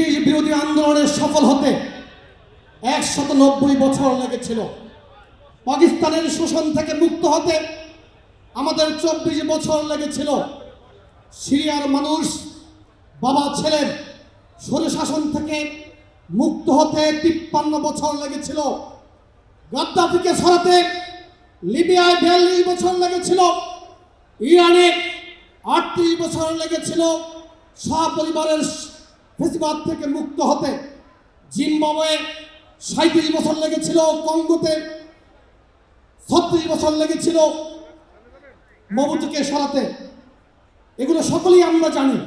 British বিরোধী আন্দোলনের সফল হতে 190 বছর লেগেছিল। পাকিস্তানের শোষণ থেকে মুক্ত হতে আমাদের 24 বছর লেগেছিল। সিরিয়ার মানুষ বাবা ছেলের স্বৈরশাসন থেকে মুক্ত হতে 53 বছর লেগেছিল। গাদ্দাফিকে সরাতে লিবিয়ায় 42 বছর লেগেছিল। ইরানে 38 বছর লেগেছিল সপরিবারের ফেসিবাদ থেকে মুক্ত হতে। জিম্বাবুয়ে 37 বছর লেগেছিল। কঙ্গোতে 36 বছর লেগেছিল মবুতুকে সরাতে। এগুলো সকলেই আমরা জানি।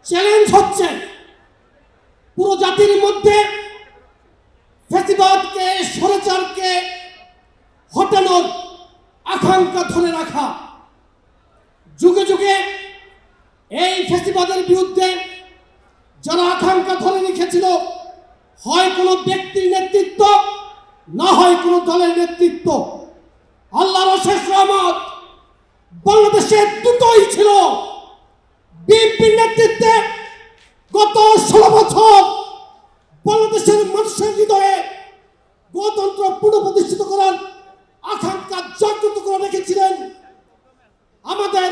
চ্যালেঞ্জ হচ্ছে পুরো জাতির মধ্যে ফেসিবাদকে, স্বৈরাচারকে হটানোর আকাঙ্ক্ষা ধরে রাখা। যুগে যুগে এই ফেসিবাদের বিরুদ্ধে যারা আকাঙ্ক্ষা ধরে রেখেছিল, হয় কোনো ব্যক্তির নেতৃত্ব, না হয় কোনো দলের নেতৃত্ব। আল্লাহর অশেষ রহমত, বাংলাদেশে দুটোই ছিল। বিএনপির নেতৃত্বে গত 16 বছর বাংলাদেশের মানুষের হৃদয়ে গণতন্ত্র পুনঃপ্রতিষ্ঠিত করার আকাঙ্ক্ষা জাগ্রত করে রেখেছিলেন। আমাদের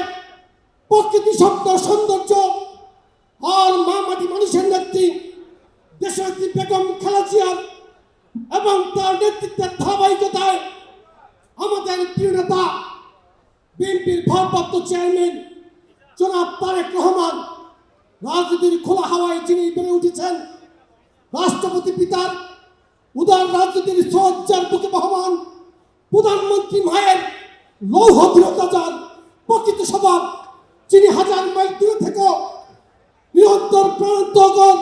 প্রকৃতি শব্দ সৌন্দর্য আর মা মাটি মানুষের নেত্রী দেশনেত্রী বেগম খালেদা জিয়া এবং তার নেতৃত্বের ধারাবাহিকতায় আমাদের প্রিয় নেতা বিএনপির ভারপ্রাপ্ত চেয়ারম্যান জনাব তারেক রহমান রাজনীতির খোলা হাওয়ায় যিনি বেড়ে উঠেছেন, রাষ্ট্রপতি পিতার উদার রাজনীতির সজ্জার বুকে বহমান, প্রধানমন্ত্রী মায়ের লৌহ দৃঢ়তার প্রকৃত স্বভাব, যিনি হাজার মাইল দূরে থেকে নিরন্তর প্রাণান্তকর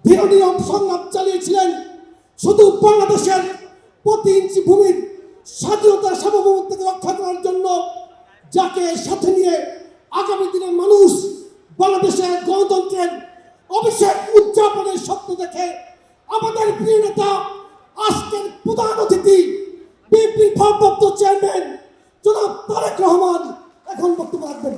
দৃঢ় নীরব সংগ্রাম চালিয়েছিলেন শুধু বাংলাদেশের প্রতি ইঞ্চি ভূমির স্বাধীনতার সার্বভৌমত্বকে রক্ষা করার জন্য, যাকে সাথে নিয়ে আগামী দিনের মানুষ বাংলাদেশের গণতন্ত্রের অভিষেক উদযাপনের স্বপ্ন দেখে আমাদের প্রিয় নেতা আজকের প্রধান অতিথি বিএনপির ভারপ্রাপ্ত চেয়ারম্যান জনাব তারেক রহমান এখন বক্তব্য রাখবেন।